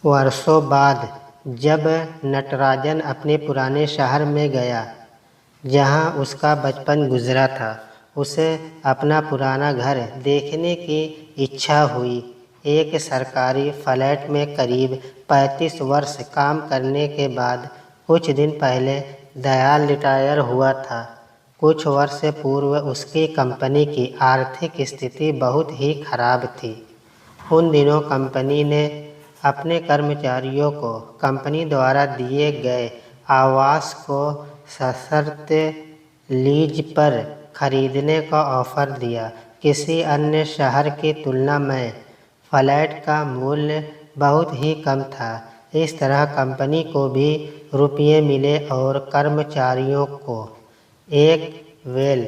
वर्षों बाद जब नटराजन अपने पुराने शहर में गया जहां उसका बचपन गुजरा था, उसे अपना पुराना घर देखने की इच्छा हुई। एक सरकारी फ्लैट में करीब 35 वर्ष काम करने के बाद कुछ दिन पहले दयाल रिटायर हुआ था। कुछ वर्ष पूर्व उसकी कंपनी की आर्थिक स्थिति बहुत ही खराब थी। उन दिनों कंपनी ने अपने कर्मचारियों को कंपनी द्वारा दिए गए आवास को सशर्त लीज पर खरीदने का ऑफर दिया। किसी अन्य शहर की तुलना में फ्लैट का मूल्य बहुत ही कम था। इस तरह कंपनी को भी रुपये मिले और कर्मचारियों को एक वेल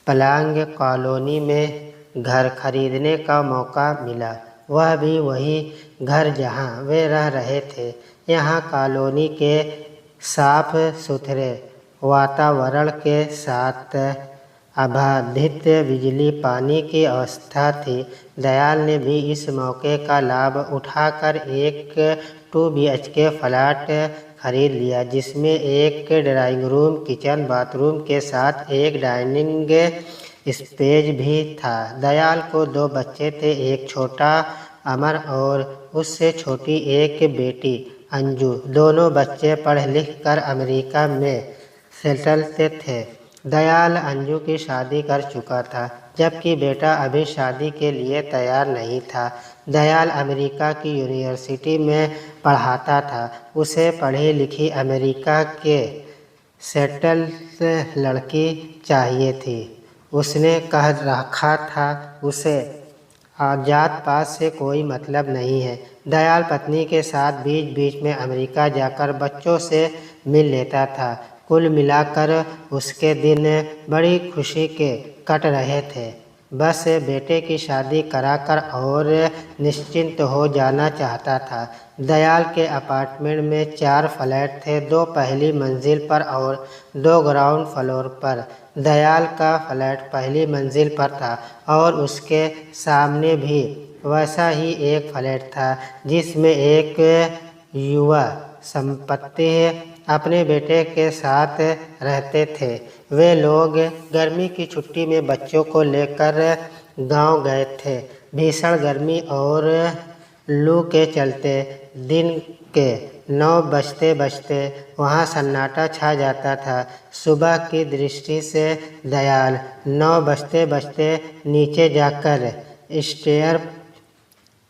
प्लांग कॉलोनी में घर खरीदने का मौका मिला, वह भी वही घर जहां वे रह रहे थे। यहाँ कॉलोनी के साफ सुथरे वातावरण के साथ अबाधित बिजली पानी की व्यवस्था थी। दयाल ने भी इस मौके का लाभ उठाकर एक 2 BHK फ्लैट खरीद लिया, जिसमें एक ड्राइंग रूम, किचन, बाथरूम के साथ एक डाइनिंग स्पेस भी था। दयाल को 2 बच्चे थे, एक छोटा अमर और उससे छोटी एक बेटी अंजू। दोनों बच्चे पढ़ लिख कर अमेरिका में सेटल थे। दयाल अंजू की शादी कर चुका था, जबकि बेटा अभी शादी के लिए तैयार नहीं था। दयाल अमेरिका की यूनिवर्सिटी में पढ़ाता था। उसे पढ़ी लिखी अमेरिका के सेटल्ड लड़की चाहिए थी। उसने कह रखा था उसे जात पात से कोई मतलब नहीं है। दयाल पत्नी के साथ बीच बीच में अमेरिका जाकर बच्चों से मिल लेता था। कुल मिलाकर उसके दिन बड़ी खुशी के कट रहे थे। बस बेटे की शादी कराकर और निश्चिंत हो जाना चाहता था। दयाल के अपार्टमेंट में 4 फ्लैट थे, 2 पहली मंजिल पर और 2 ग्राउंड फ्लोर पर। दयाल का फ्लैट पहली मंजिल पर था और उसके सामने भी वैसा ही एक फ्लैट था, जिसमें एक युवा संपत्ति अपने बेटे के साथ रहते थे। वे लोग गर्मी की छुट्टी में बच्चों को लेकर गांव गए थे। भीषण गर्मी और लू के चलते दिन के 9 बजते बजते वहाँ सन्नाटा छा जाता था। सुबह की दृष्टि से दयाल 9 बजते बजते नीचे जाकर स्टेयर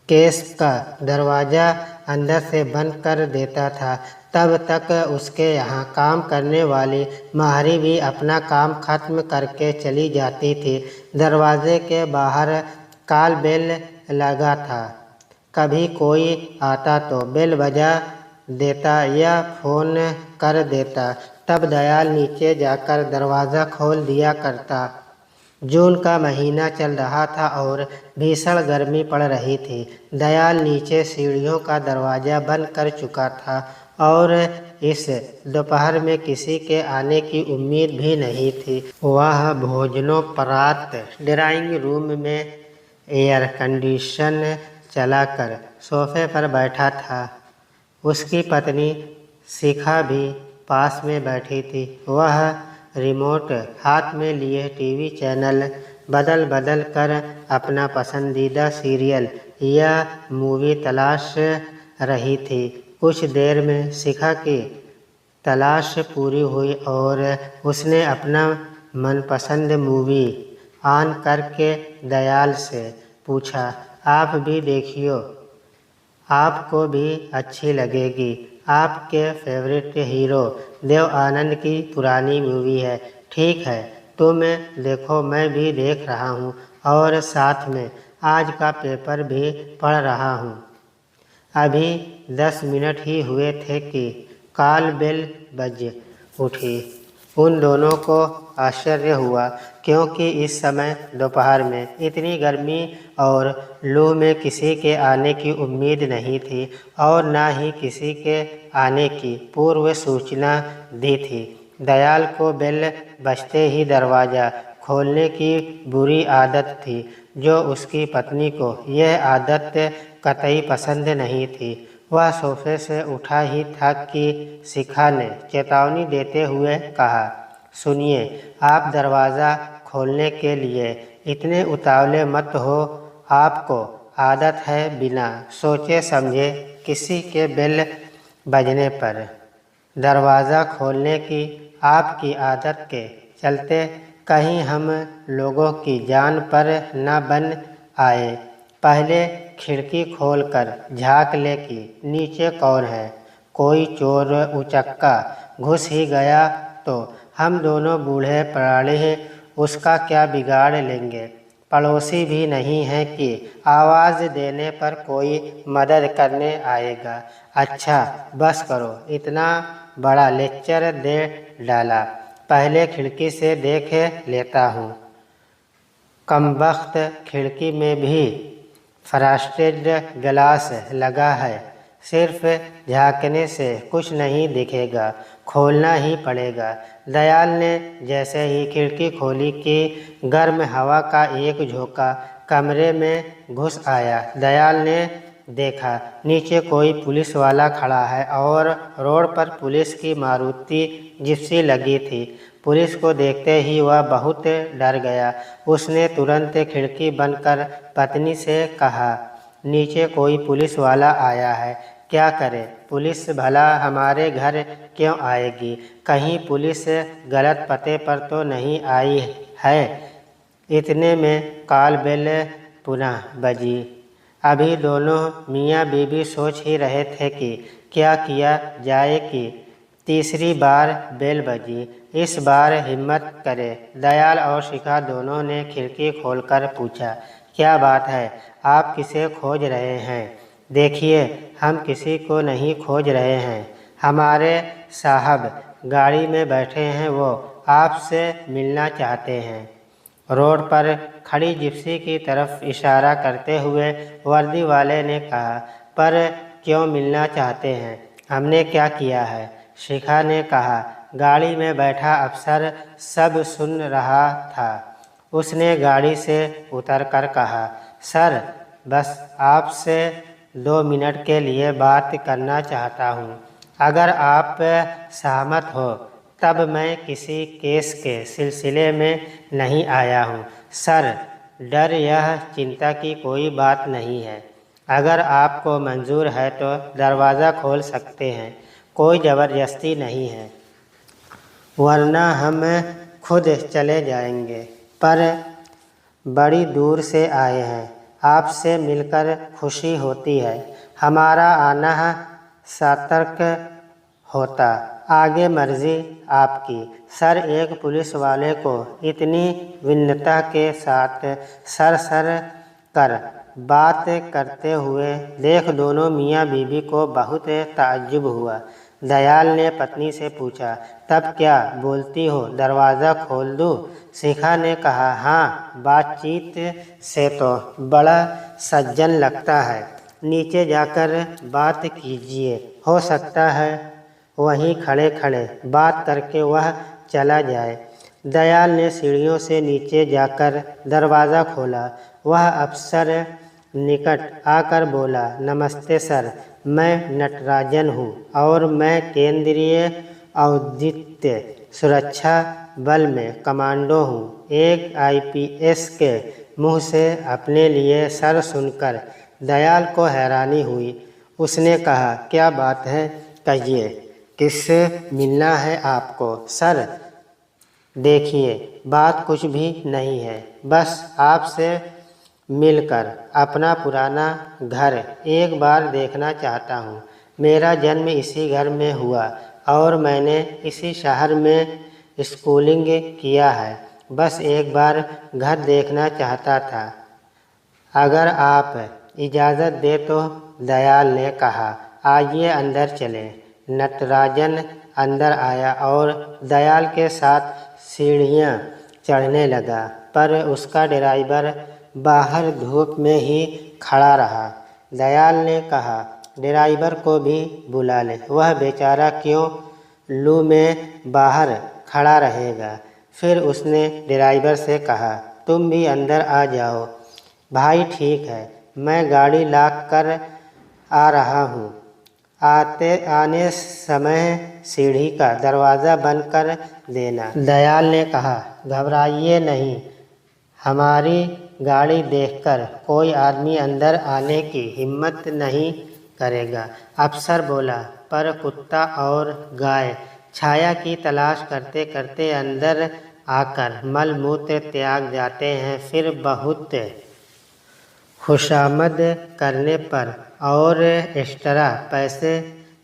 केस का दरवाज़ा अंदर से बंद कर देता था। तब तक उसके यहाँ काम करने वाली माहरी भी अपना काम खत्म करके चली जाती थी। दरवाजे के बाहर कॉल बेल लगा था। कभी कोई आता तो बेल बजा देता या फ़ोन कर देता, तब दयाल नीचे जाकर दरवाज़ा खोल दिया करता। जून का महीना चल रहा था और भीषण गर्मी पड़ रही थी। दयाल नीचे सीढ़ियों का दरवाज़ा बंद कर चुका था और इस दोपहर में किसी के आने की उम्मीद भी नहीं थी। वह भोजनोपरांत ड्राइंग रूम में एयर कंडीशन चलाकर सोफे पर बैठा था। उसकी पत्नी शिखा भी पास में बैठी थी। वह रिमोट हाथ में लिए टीवी चैनल बदल बदल कर अपना पसंदीदा सीरियल या मूवी तलाश रही थी। कुछ देर में शिखा की तलाश पूरी हुई और उसने अपना मनपसंद मूवी ऑन करके दयाल से पूछा, आप भी देखियो, आपको भी अच्छी लगेगी। आपके फेवरेट हीरो देव आनंद की पुरानी मूवी है। ठीक है, तुम देखो, मैं भी देख रहा हूँ और साथ में आज का पेपर भी पढ़ रहा हूँ। अभी 10 मिनट ही हुए थे कि कॉल बेल बज उठी। उन दोनों को आश्चर्य हुआ, क्योंकि इस समय दोपहर में इतनी गर्मी और लू में किसी के आने की उम्मीद नहीं थी और न ही किसी के आने की पूर्व सूचना दी थी। दयाल को बेल बजते ही दरवाज़ा खोलने की बुरी आदत थी, जो उसकी पत्नी को यह आदत कतई पसंद नहीं थी। वह सोफे से उठा ही था कि शिखा ने चेतावनी देते हुए कहा, सुनिए, आप दरवाज़ा खोलने के लिए इतने उतावले मत हो। आपको आदत है बिना सोचे समझे किसी के बेल बजने पर दरवाज़ा खोलने की। आपकी आदत के चलते कहीं हम लोगों की जान पर न बन आए। पहले खिड़की खोलकर झाँक ले कि नीचे कौन है। कोई चोर उचक्का घुस ही गया तो हम दोनों बूढ़े प्राणी उसका क्या बिगाड़ लेंगे। पड़ोसी भी नहीं है कि आवाज़ देने पर कोई मदद करने आएगा। अच्छा बस करो, इतना बड़ा लेक्चर दे डाला, पहले खिड़की से देख लेता हूँ। कमबख्त, खिड़की में भी फ्रस्टेड ग्लास लगा है, सिर्फ झाँकने से कुछ नहीं दिखेगा, खोलना ही पड़ेगा। दयाल ने जैसे ही खिड़की खोली कि गर्म हवा का एक झोंका कमरे में घुस आया। दयाल ने देखा नीचे कोई पुलिस वाला खड़ा है और रोड पर पुलिस की मारुति जिप्सी लगी थी। पुलिस को देखते ही वह बहुत डर गया। उसने तुरंत खिड़की बंद कर पत्नी से कहा, नीचे कोई पुलिस वाला आया है, क्या करें? पुलिस भला हमारे घर क्यों आएगी? कहीं पुलिस गलत पते पर तो नहीं आई है? इतने में कॉल बेल पुनः बजी। अभी दोनों मियाँ बीवी सोच ही रहे थे कि क्या किया जाए कि तीसरी बार बेल बजी। इस बार हिम्मत करे। दयाल और शिखा दोनों ने खिड़की खोलकर पूछा, क्या बात है? आप किसे खोज रहे हैं? देखिए, हम किसी को नहीं खोज रहे हैं, हमारे साहब गाड़ी में बैठे हैं, वो आपसे मिलना चाहते हैं। रोड पर खड़ी जिप्सी की तरफ इशारा करते हुए वर्दी वाले ने कहा, पर क्यों मिलना चाहते हैं? हमने क्या किया है? शिखा ने कहा। गाड़ी में बैठा अफसर सब सुन रहा था। उसने गाड़ी से उतरकर कहा, सर, बस आपसे 2 मिनट के लिए बात करना चाहता हूँ। अगर आप सहमत हो तब मैं किसी केस के सिलसिले में नहीं आया हूँ। सर, डर या चिंता की कोई बात नहीं है। अगर आपको मंजूर है तो दरवाज़ा खोल सकते हैं, कोई ज़बरदस्ती नहीं है, वरना हम खुद चले जाएंगे। पर बड़ी दूर से आए हैं, आपसे मिलकर खुशी होती है। हमारा आना सतर्क होता, आगे मर्जी आपकी। सर, एक पुलिस वाले को इतनी विनम्रता के साथ सर कर बात करते हुए देख दोनों मियाँ बीवी को बहुत ताज्जुब हुआ। दयाल ने पत्नी से पूछा, तब क्या बोलती हो, दरवाज़ा खोल दूँ? शिखा ने कहा, हाँ, बातचीत से तो बड़ा सज्जन लगता है, नीचे जाकर बात कीजिए, हो सकता है वहीं खड़े खड़े बात करके वह चला जाए। दयाल ने सीढ़ियों से नीचे जाकर दरवाज़ा खोला। वह अफसर निकट आकर बोला, नमस्ते सर, मैं नटराजन हूँ और मैं केंद्रीय औद्योगिक सुरक्षा बल में कमांडो हूँ। एक IPS के मुँह से अपने लिए सर सुनकर दयाल को हैरानी हुई। उसने कहा, क्या बात है, कहिए, किससे मिलना है आपको? सर, देखिए, बात कुछ भी नहीं है, बस आपसे मिलकर अपना पुराना घर एक बार देखना चाहता हूँ। मेरा जन्म इसी घर में हुआ और मैंने इसी शहर में स्कूलिंग किया है। बस एक बार घर देखना चाहता था, अगर आप इजाज़त दे तो। दयाल ने कहा, आइए अंदर चलें। नटराजन अंदर आया और दयाल के साथ सीढ़ियाँ चढ़ने लगा, पर उसका ड्राइवर बाहर धूप में ही खड़ा रहा। दयाल ने कहा, ड्राइवर को भी बुला ले, वह बेचारा क्यों लू में बाहर खड़ा रहेगा। फिर उसने ड्राइवर से कहा, तुम भी अंदर आ जाओ। भाई ठीक है, मैं गाड़ी लाक कर आ रहा हूँ। आने समय सीढ़ी का दरवाज़ा बंद कर देना। दयाल ने कहा, घबराइए नहीं, हमारी गाड़ी देखकर कोई आदमी अंदर आने की हिम्मत नहीं करेगा। अफसर बोला, पर कुत्ता और गाय छाया की तलाश करते करते अंदर आकर मल मूत्र त्याग जाते हैं, फिर बहुत खुशामद करने पर और एक्स्ट्रा पैसे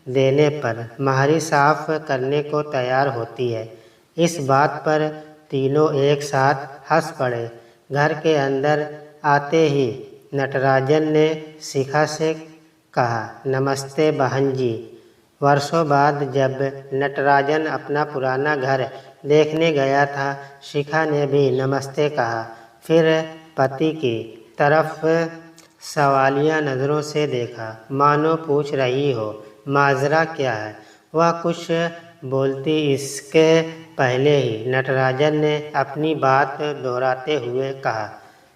देने पर महरी साफ करने को तैयार होती है। इस बात पर तीनों एक साथ हंस पड़े। घर के अंदर आते ही नटराजन ने शिखा से कहा, नमस्ते बहन जी। वर्षों बाद जब नटराजन अपना पुराना घर देखने गया था, शिखा ने भी नमस्ते कहा, फिर पति की तरफ सवालिया नज़रों से देखा, मानो पूछ रही हो, माजरा क्या है। वह कुछ बोलती इसके पहले ही नटराजन ने अपनी बात दोहराते हुए कहा,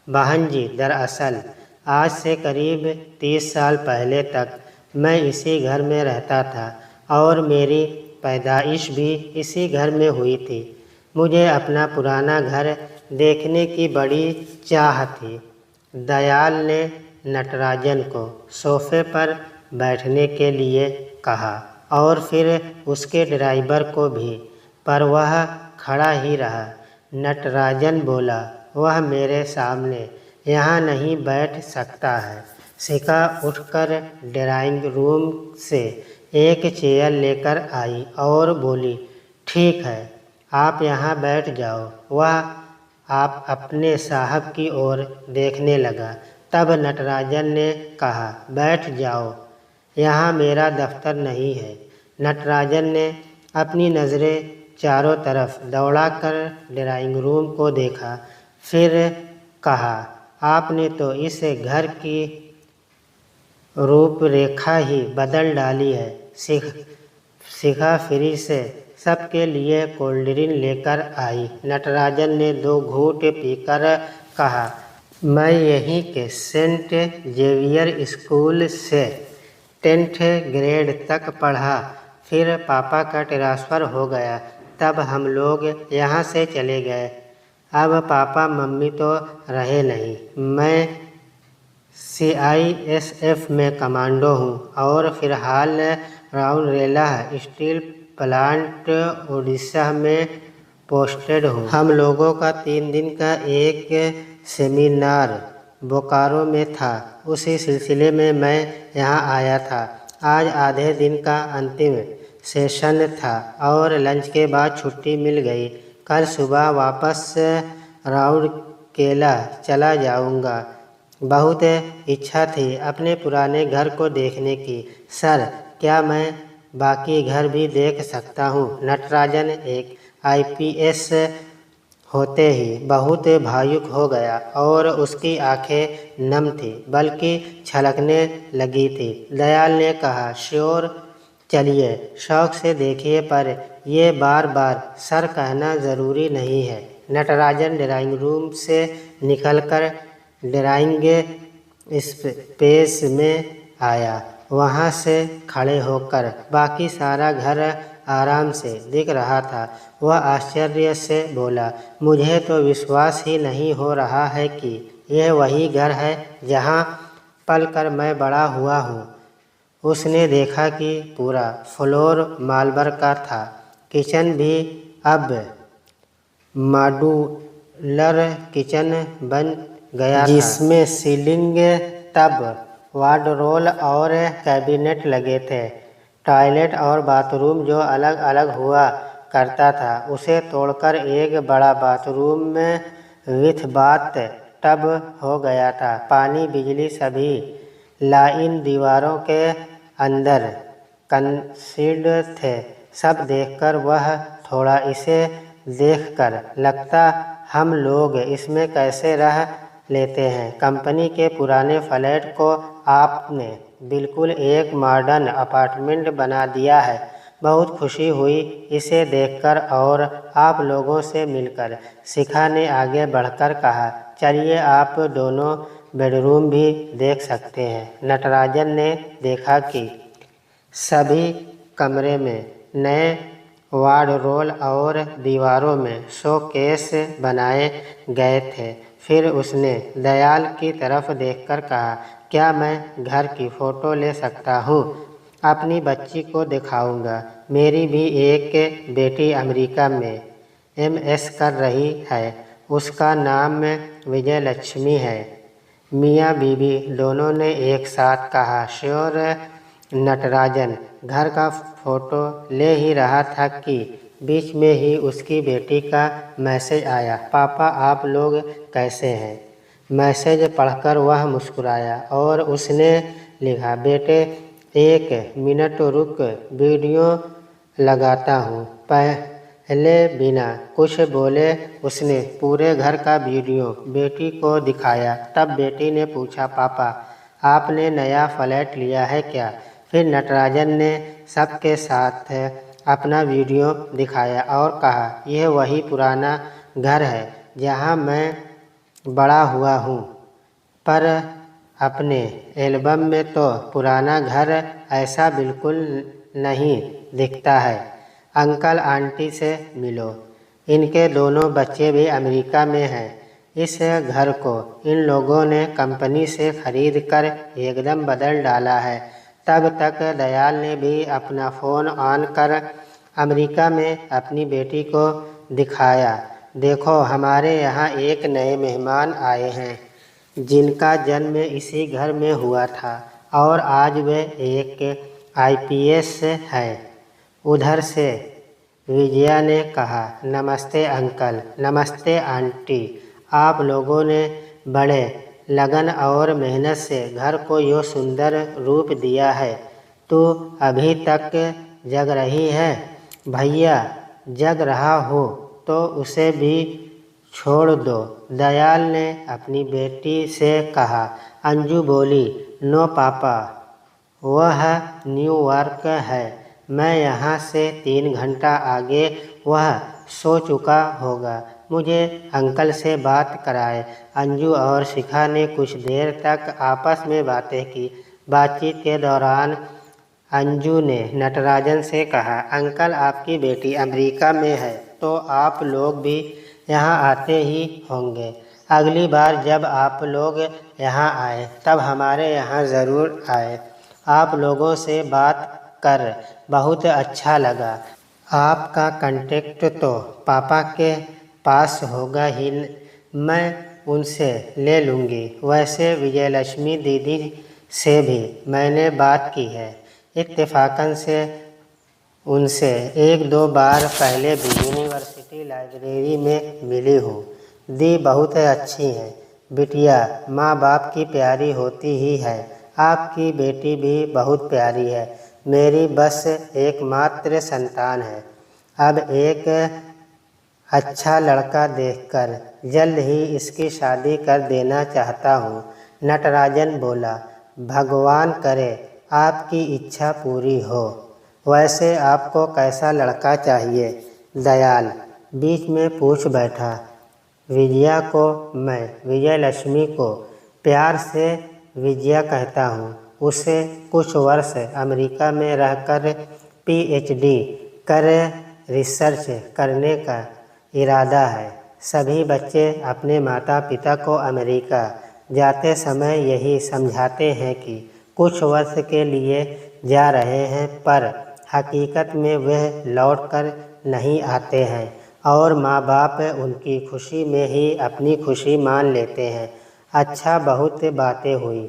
बहन जी, दरअसल आज से करीब 30 साल पहले तक मैं इसी घर में रहता था और मेरी पैदाइश भी इसी घर में हुई थी। मुझे अपना पुराना घर देखने की बड़ी चाह थी। दयाल ने नटराजन को सोफे पर बैठने के लिए कहा और फिर उसके ड्राइवर को भी, पर वह खड़ा ही रहा। नटराजन बोला, वह मेरे सामने यहाँ नहीं बैठ सकता है। शिखा उठकर ड्राइंग रूम से एक चेयर लेकर आई और बोली, ठीक है, आप यहाँ बैठ जाओ। वह आप अपने साहब की ओर देखने लगा। तब नटराजन ने कहा, बैठ जाओ, यहाँ मेरा दफ्तर नहीं है। नटराजन ने अपनी नज़रें चारों तरफ दौड़ाकर ड्राइंग रूम को देखा, फिर कहा, आपने तो इस घर की रूपरेखा ही बदल डाली है। शिखा फ्रिज से सबके लिए कोल्ड ड्रिंक लेकर आई। नटराजन ने 2 घूंट पीकर कहा, मैं यहीं के सेंट जेवियर स्कूल से 10th ग्रेड तक पढ़ा, फिर पापा का ट्रांसफ़र हो गया, तब हम लोग यहाँ से चले गए। अब पापा मम्मी तो रहे नहीं। मैं CISF में कमांडो हूँ और फिलहाल राउरकेला स्टील प्लांट उड़ीसा में पोस्टेड हूँ। हम लोगों का 3 दिन का एक सेमिनार बोकारो में था, उसी सिलसिले में मैं यहाँ आया था। आज आधे दिन का अंतिम सेशन था और लंच के बाद छुट्टी मिल गई। कल सुबह वापस राउरकेला चला जाऊँगा। बहुत इच्छा थी अपने पुराने घर को देखने की। सर, क्या मैं बाकी घर भी देख सकता हूँ? नटराजन एक IPS होते ही बहुत भावुक हो गया और उसकी आंखें नम थी, बल्कि छलकने लगी थी। दयाल ने कहा, श्योर, चलिए, शौक से देखिए, पर ये बार बार सर कहना ज़रूरी नहीं है। नटराजन ड्राइंग रूम से निकलकर ड्राइंग स्पेस में आया। वहाँ से खड़े होकर बाकी सारा घर आराम से दिख रहा था। वह आश्चर्य से बोला, मुझे तो विश्वास ही नहीं हो रहा है कि यह वही घर है जहाँ पलकर मैं बड़ा हुआ हूँ। उसने देखा कि पूरा फ्लोर मार्बल का था। किचन भी अब मॉड्यूलर किचन बन गया था, जिसमें सीलिंग, टब, वार्डरोब और कैबिनेट लगे थे। टॉयलेट और बाथरूम जो अलग अलग हुआ करता था, उसे तोड़कर एक बड़ा बाथरूम में विथ बाथ टब हो गया था। पानी, बिजली सभी लाइन दीवारों के अंदर कंसील्ड थे। सब देखकर वह थोड़ा, इसे देखकर लगता हम लोग इसमें कैसे रह लेते हैं। कंपनी के पुराने फ्लैट को आपने बिल्कुल एक मॉडर्न अपार्टमेंट बना दिया है। बहुत खुशी हुई इसे देखकर और आप लोगों से मिलकर। शिखा ने आगे बढ़कर कहा, चलिए, आप दोनों बेडरूम भी देख सकते हैं। नटराजन ने देखा कि सभी कमरे में नए वार्डरोब और दीवारों में शोकेस बनाए गए थे। फिर उसने दयाल की तरफ देखकर कहा, क्या मैं घर की फ़ोटो ले सकता हूँ? अपनी बच्ची को दिखाऊंगा। मेरी भी एक बेटी अमेरिका में MS कर रही है। उसका नाम विजयलक्ष्मी है। मियाँ बीवी दोनों ने एक साथ कहा। श्योर। नटराजन घर का फोटो ले ही रहा था कि बीच में ही उसकी बेटी का मैसेज आया, पापा आप लोग कैसे हैं? मैसेज पढ़कर वह मुस्कुराया और उसने लिखा, बेटे 1 मिनट रुक, वीडियो लगाता हूँ। पहले बिना कुछ बोले उसने पूरे घर का वीडियो बेटी को दिखाया। तब बेटी ने पूछा, पापा आपने नया फ्लैट लिया है क्या? फिर नटराजन ने सबके साथ अपना वीडियो दिखाया और कहा, यह वही पुराना घर है जहाँ मैं बड़ा हुआ हूँ, पर अपने एल्बम में तो पुराना घर ऐसा बिल्कुल नहीं दिखता है। अंकल आंटी से मिलो, इनके दोनों बच्चे भी अमेरिका में हैं। इस घर को इन लोगों ने कंपनी से खरीद कर एकदम बदल डाला है। तब तक दयाल ने भी अपना फ़ोन ऑन कर अमेरिका में अपनी बेटी को दिखाया, देखो हमारे यहाँ एक नए मेहमान आए हैं जिनका जन्म इसी घर में हुआ था और आज वे एक IPS है। उधर से विजया ने कहा, नमस्ते अंकल, नमस्ते आंटी। आप लोगों ने बड़े लगन और मेहनत से घर को यो सुंदर रूप दिया है। तू अभी तक जग रही है? भैया जग रहा हो तो उसे भी छोड़ दो, दयाल ने अपनी बेटी से कहा। अंजू बोली, नो पापा, वह न्यूयॉर्क है, मैं यहाँ से 3 घंटा आगे वह सो चुका होगा, मुझे अंकल से बात कराए। अंजू और शिखा ने कुछ देर तक आपस में बातें की। बातचीत के दौरान अंजू ने नटराजन से कहा, अंकल आपकी बेटी अमेरिका में है तो आप लोग भी यहाँ आते ही होंगे। अगली बार जब आप लोग यहाँ आए तब हमारे यहाँ ज़रूर आए। आप लोगों से बात कर बहुत अच्छा लगा। आपका कांटेक्ट तो पापा के पास होगा ही, मैं उनसे ले लूँगी। वैसे विजयलक्ष्मी दीदी से भी मैंने बात की है, इत्तेफाकन से उनसे 1-2 बार पहले भी यूनिवर्सिटी लाइब्रेरी में मिली हूँ। दी बहुत अच्छी हैं। बिटिया माँ बाप की प्यारी होती ही है। आपकी बेटी भी बहुत प्यारी है। मेरी बस एकमात्र संतान है। अब एक अच्छा लड़का देखकर जल्द ही इसकी शादी कर देना चाहता हूँ। नटराजन बोला, भगवान करे आपकी इच्छा पूरी हो। वैसे आपको कैसा लड़का चाहिए? दयाल बीच में पूछ बैठा। विजया को मैं विजयलक्ष्मी को प्यार से विजया कहता हूँ। उसे कुछ वर्ष अमेरिका में रहकर PhD कर रिसर्च करने का इरादा है। सभी बच्चे अपने माता पिता को अमेरिका जाते समय यही समझाते हैं कि कुछ वर्ष के लिए जा रहे हैं, पर हकीकत में वह लौटकर नहीं आते हैं और माँ बाप उनकी खुशी में ही अपनी खुशी मान लेते हैं। अच्छा, बहुत बातें हुई।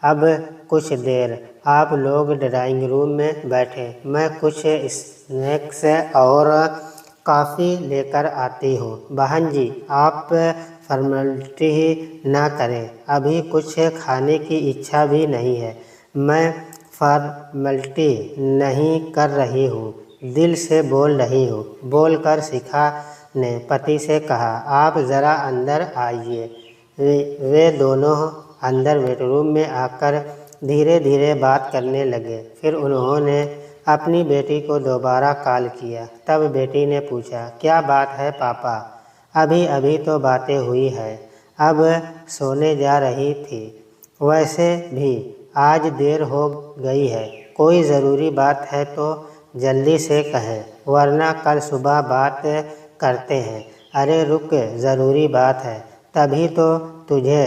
अब कुछ देर आप लोग ड्राइंग रूम में बैठे, मैं कुछ स्नैक्स और कॉफ़ी लेकर आती हूँ। बहन जी आप फॉर्मेलिटी ही ना करें, अभी कुछ खाने की इच्छा भी नहीं है। मैं फॉर्मेलिटी नहीं कर रही हूँ, दिल से बोल रही हूँ, बोलकर शिखा ने पति से कहा, आप ज़रा अंदर आइए। वे दोनों अंदर बेडरूम में आकर धीरे धीरे बात करने लगे। फिर उन्होंने अपनी बेटी को दोबारा कॉल किया। तब बेटी ने पूछा, क्या बात है पापा? अभी अभी तो बातें हुई है, अब सोने जा रही थी। वैसे भी आज देर हो गई है, कोई ज़रूरी बात है तो जल्दी से कहे, वरना कल सुबह बात करते हैं। अरे रुक, ज़रूरी बात है, तभी तो तुझे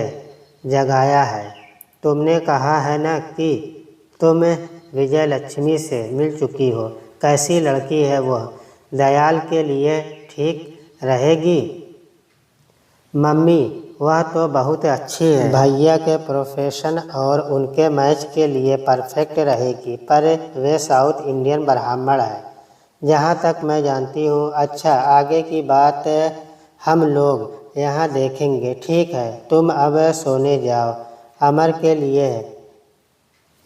जगाया है। तुमने कहा है ना कि तुम विजय लक्ष्मी से मिल चुकी हो। कैसी लड़की है वह? दयाल के लिए ठीक रहेगी? मम्मी, वह तो बहुत अच्छी है। भैया के प्रोफेशन और उनके मैच के लिए परफेक्ट रहेगी, पर वे साउथ इंडियन ब्राह्मण है जहाँ तक मैं जानती हूँ। अच्छा, आगे की बात हम लोग यहाँ देखेंगे। ठीक है, तुम अब सोने जाओ। अमर के लिए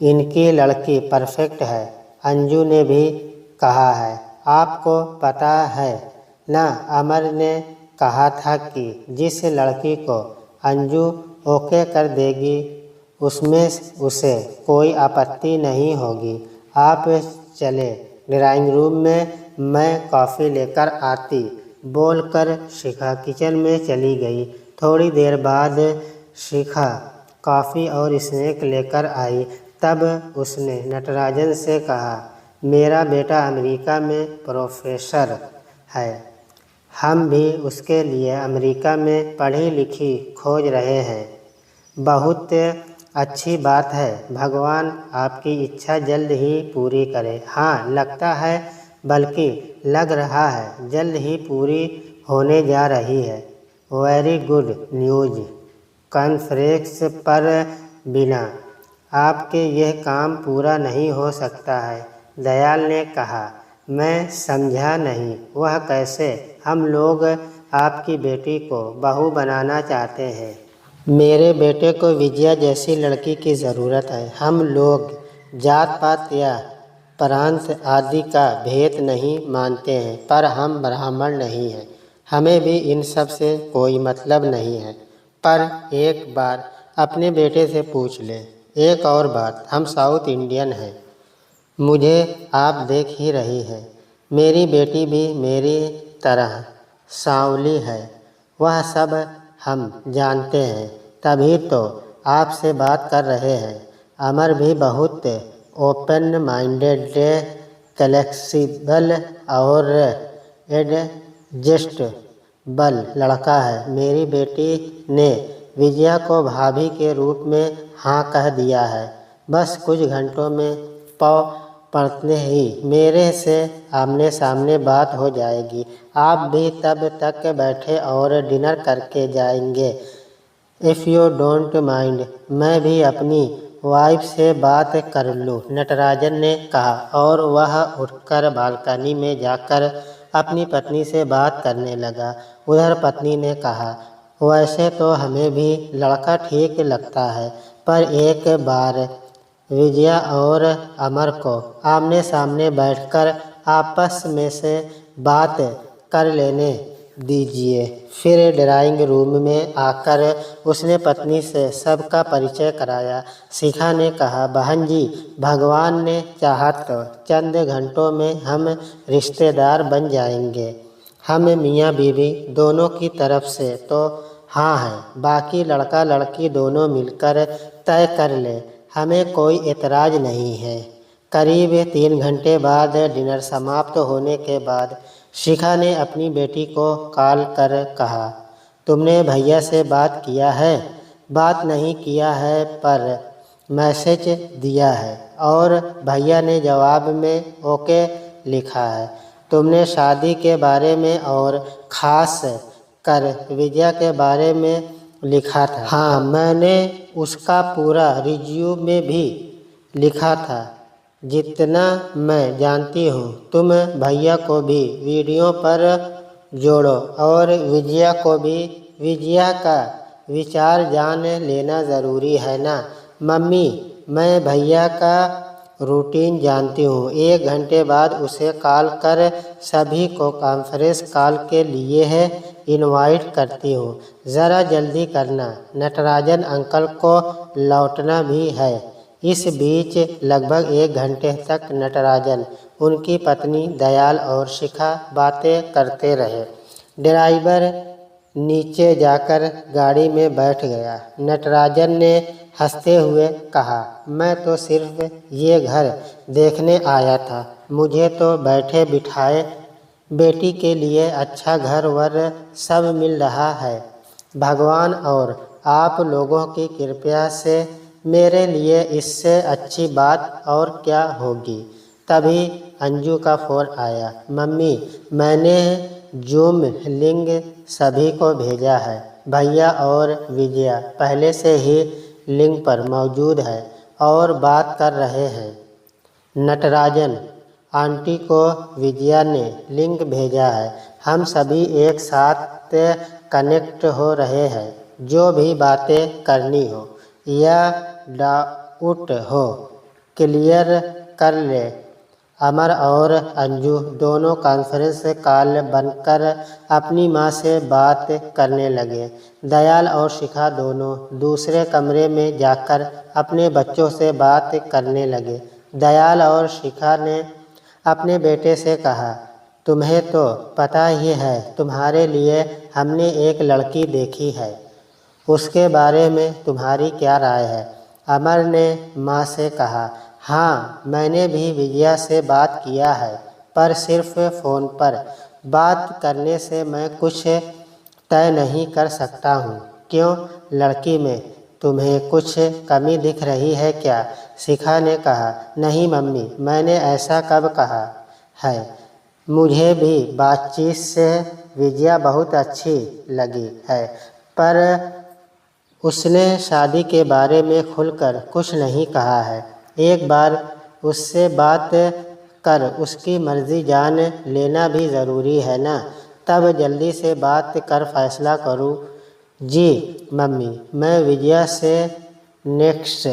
इनकी लड़की परफेक्ट है, अंजू ने भी कहा है। आपको पता है ना, अमर ने कहा था कि जिस लड़की को अंजू ओके कर देगी उसमें उसे कोई आपत्ति नहीं होगी। आप चले ड्राइंग रूम में, मैं कॉफ़ी लेकर आती, बोलकर शिखा किचन में चली गई। थोड़ी देर बाद शिखा कॉफ़ी और स्नैक लेकर आई। तब उसने नटराजन से कहा, मेरा बेटा अमेरिका में प्रोफेसर है। हम भी उसके लिए अमेरिका में पढ़ी लिखी खोज रहे हैं। बहुत अच्छी बात है, भगवान आपकी इच्छा जल्द ही पूरी करे। हाँ, लगता है, बल्कि लग रहा है जल्द ही पूरी होने जा रही है। Very good news. कॉन्फ्रेंस पर बिना आपके यह काम पूरा नहीं हो सकता है, दयाल ने कहा। मैं समझा नहीं। वह कैसे? हम लोग आपकी बेटी को बहू बनाना चाहते हैं। मेरे बेटे को विजया जैसी लड़की की ज़रूरत है। हम लोग जात पात या प्रांत आदि का भेद नहीं मानते हैं, पर हम ब्राह्मण नहीं हैं। हमें भी इन सब से कोई मतलब नहीं है। पर एक बार अपने बेटे से पूछ ले। एक और बात, हम साउथ इंडियन हैं। मुझे आप देख ही रही हैं। मेरी बेटी भी मेरी तरह सांवली है। वह सब हम जानते हैं, तभी तो आपसे बात कर रहे हैं। अमर भी बहुत ओपन माइंडेड, फ्लेक्सिबल और एडजस्टेबल लड़का है। मेरी बेटी ने विजया को भाभी के रूप में हाँ कह दिया है। बस कुछ घंटों में पाँव पड़ते ही मेरे से आमने सामने बात हो जाएगी। आप भी तब तक बैठे और डिनर करके जाएंगे। इफ़ यू डोंट माइंड, मैं भी अपनी वाइफ से बात कर लूँ, नटराजन ने कहा, और वह उठकर बालकनी में जाकर अपनी पत्नी से बात करने लगा। उधर पत्नी ने कहा, वैसे तो हमें भी लड़का ठीक लगता है, पर एक बार विजया और अमर को आमने सामने बैठकर आपस में से बात कर लेने दीजिए। फिर ड्राइंग रूम में आकर उसने पत्नी से सबका परिचय कराया। शिखा ने कहा, बहन जी, भगवान ने चाहा तो चंद घंटों में हम रिश्तेदार बन जाएंगे। हम मियाँ बीवी दोनों की तरफ से तो हाँ है, बाकी लड़का लड़की दोनों मिलकर तय कर ले, हमें कोई एतराज़ नहीं है। करीब 3 घंटे बाद डिनर समाप्त होने के बाद शिखा ने अपनी बेटी को कॉल कर कहा, तुमने भैया से बात किया है? बात नहीं किया है, पर मैसेज दिया है और भैया ने जवाब में ओके लिखा है। तुमने शादी के बारे में और ख़ास कर विजया के बारे में लिखा था। हाँ, मैंने उसका पूरा रिज्यूमे भी लिखा था। जितना मैं जानती हूँ, तुम भैया को भी वीडियो पर जोड़ो और विजया को भी। विजया का विचार जान लेना ज़रूरी है ना। मम्मी, मैं भैया का रूटीन जानती हूँ। 1 घंटे बाद उसे कॉल कर सभी को कॉन्फ्रेंस कॉल के लिए है इनवाइट करती हूँ। ज़रा जल्दी करना, नटराजन अंकल को लौटना भी है। इस बीच लगभग 1 घंटे तक नटराजन, उनकी पत्नी दयाल और शिखा बातें करते रहे। ड्राइवर नीचे जाकर गाड़ी में बैठ गया। नटराजन ने हंसते हुए कहा, मैं तो सिर्फ ये घर देखने आया था। मुझे तो बैठे बिठाए बेटी के लिए अच्छा घर वर सब मिल रहा है। भगवान और आप लोगों की कृपा से मेरे लिए इससे अच्छी बात और क्या होगी। तभी अंजू का फ़ोन आया। मम्मी, मैंने जूम लिंक सभी को भेजा है। भैया और विजया पहले से ही लिंक पर मौजूद है और बात कर रहे हैं। नटराजन, आंटी को विजया ने लिंक भेजा है। हम सभी एक साथ कनेक्ट हो रहे हैं। जो भी बातें करनी हो या डाउट हो क्लियर कर ले। अमर और अंजू दोनों कॉन्फ्रेंस कॉल बनकर अपनी माँ से बात करने लगे। दयाल और शिखा दोनों दूसरे कमरे में जाकर अपने बच्चों से बात करने लगे। दयाल और शिखा ने अपने बेटे से कहा, तुम्हें तो पता ही है, तुम्हारे लिए हमने एक लड़की देखी है। उसके बारे में तुम्हारी क्या राय है? अमर ने माँ से कहा, हाँ, मैंने भी विजया से बात किया है, पर सिर्फ फ़ोन पर बात करने से मैं कुछ तय नहीं कर सकता हूँ। क्यों, लड़की में तुम्हें कुछ कमी दिख रही है क्या? शिखा ने कहा, नहीं मम्मी, मैंने ऐसा कब कहा है। मुझे भी बातचीत से विजया बहुत अच्छी लगी है, पर उसने शादी के बारे में खुलकर कुछ नहीं कहा है। एक बार उससे बात कर उसकी मर्ज़ी जान लेना भी ज़रूरी है ना, तब जल्दी से बात कर फैसला करूँ। जी मम्मी, मैं विजया से नेक्स्ट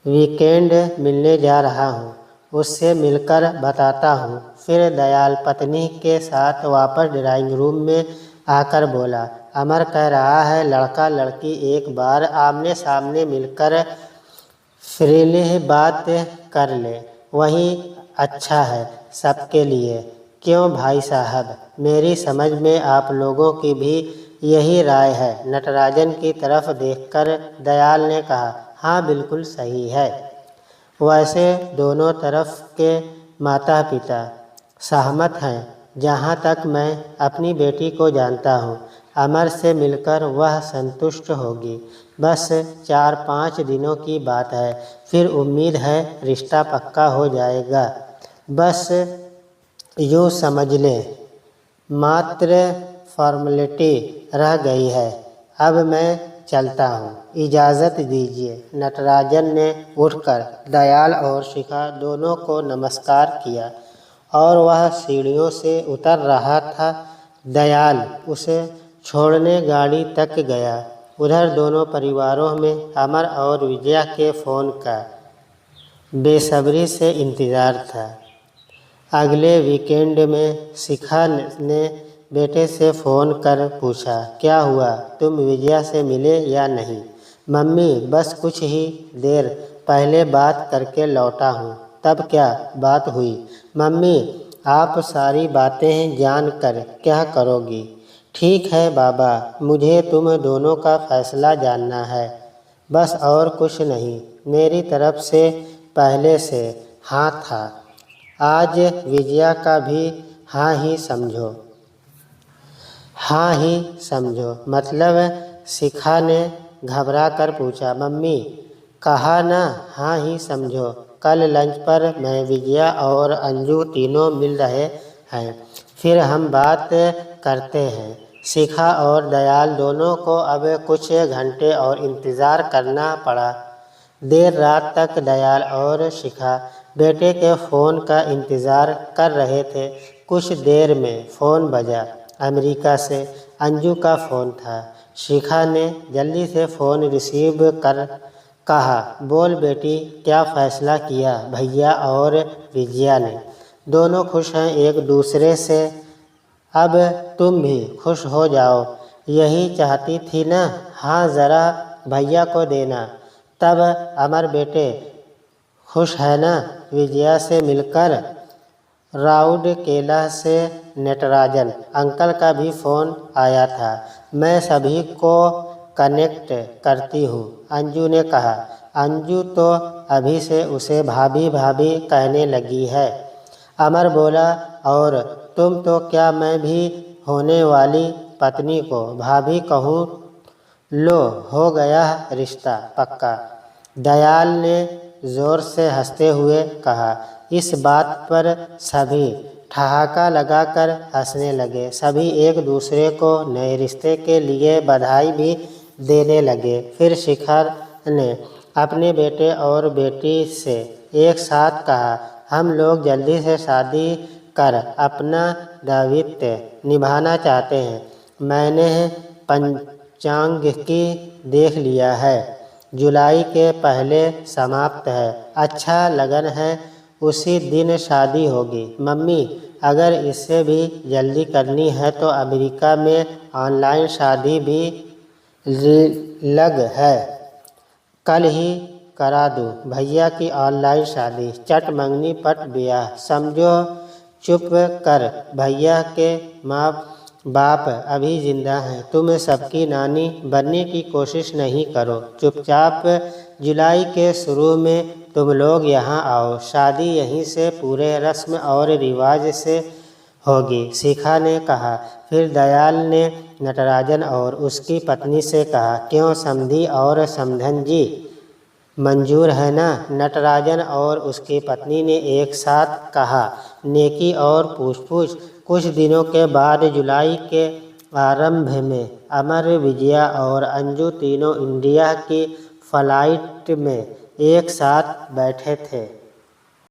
वीकेंड मिलने जा रहा हूँ, उससे मिलकर बताता हूँ। फिर दयाल पत्नी के साथ वापस ड्राइंग रूम में आकर बोला, अमर कह रहा है लड़का लड़की एक बार आमने सामने मिलकर फ्रीली बात कर ले, वही अच्छा है सबके लिए। क्यों भाई साहब, मेरी समझ में आप लोगों की भी यही राय है? नटराजन की तरफ देखकर दयाल ने कहा, हाँ बिल्कुल सही है। वैसे दोनों तरफ के माता पिता सहमत हैं। जहाँ तक मैं अपनी बेटी को जानता हूँ, अमर से मिलकर वह संतुष्ट होगी। बस 4-5 दिनों की बात है, फिर उम्मीद है रिश्ता पक्का हो जाएगा। बस यूँ समझ लें, मात्र फॉर्मेलिटी रह गई है। अब मैं चलता हूँ, इजाज़त दीजिए। नटराजन ने उठकर दयाल और शिखा दोनों को नमस्कार किया और वह सीढ़ियों से उतर रहा था। दयाल उसे छोड़ने गाड़ी तक गया। उधर दोनों परिवारों में अमर और विजया के फ़ोन का बेसब्री से इंतज़ार था। अगले वीकेंड में शिखा ने बेटे से फ़ोन कर पूछा, क्या हुआ, तुम विजया से मिले या नहीं? मम्मी, बस कुछ ही देर पहले बात करके लौटा हूँ। तब क्या बात हुई? मम्मी, आप सारी बातें जानकर क्या करोगी? ठीक है बाबा, मुझे तुम दोनों का फैसला जानना है, बस और कुछ नहीं। मेरी तरफ से पहले से हाँ था, आज विजया का भी हाँ ही समझो। हाँ ही समझो मतलब? शिखा ने घबरा कर पूछा। मम्मी, कहा ना हाँ ही समझो। कल लंच पर मैं, विजया और अंजू तीनों मिल रहे हैं, फिर हम बात करते हैं। शिखा और दयाल दोनों को अब कुछ घंटे और इंतज़ार करना पड़ा। देर रात तक दयाल और शिखा बेटे के फ़ोन का इंतज़ार कर रहे थे। कुछ देर में फ़ोन बजा। अमेरिका से अंजू का फ़ोन था। शिखा ने जल्दी से फ़ोन रिसीव कर कहा, बोल बेटी, क्या फ़ैसला किया भैया और विजया ने? दोनों खुश हैं एक दूसरे से, अब तुम भी खुश हो जाओ। यही चाहती थी ना? हाँ, ज़रा भैया को देना। तब अमर बेटे, खुश है ना विजया से मिलकर? राउरकेला से नटराजन अंकल का भी फ़ोन आया था। मैं सभी को कनेक्ट करती हूँ, अंजू ने कहा। अंजू तो अभी से उसे भाभी भाभी कहने लगी है। अमर बोला, और तुम तो क्या मैं भी होने वाली पत्नी को भाभी कहूँ? लो, हो गया रिश्ता पक्का। दयाल ने जोर से हंसते हुए कहा। इस बात पर सभी ठहाका लगाकर हंसने लगे। सभी एक दूसरे को नए रिश्ते के लिए बधाई भी देने लगे। फिर शिखर ने अपने बेटे और बेटी से एक साथ कहा, हम लोग जल्दी से शादी कर अपना दायित्व निभाना चाहते हैं। मैंने पंचांग की देख लिया है, जुलाई के पहले समाप्त है। अच्छा लगन है, उसी दिन शादी होगी। मम्मी, अगर इससे भी जल्दी करनी है तो अमेरिका में ऑनलाइन शादी भी लग है, कल ही करा दूँ भैया की ऑनलाइन शादी। चट मंगनी पट ब्याह, समझो। चुप कर, भैया के माँ बाप अभी जिंदा हैं। तुम सबकी नानी बनने की कोशिश नहीं करो। चुपचाप जुलाई के शुरू में तुम लोग यहाँ आओ, शादी यहीं से पूरे रस्म और रिवाज से होगी, शिखा ने कहा। फिर दयाल ने नटराजन और उसकी पत्नी से कहा, क्यों समधी और समधन जी, मंजूर है ना? नटराजन और उसकी पत्नी ने एक साथ कहा। नेकी और पूछ-पूछ। कुछ दिनों के बाद जुलाई के आरंभ में अमर, विजया और अंजू तीनों इंडिया की फ्लाइट में एक साथ बैठे थे।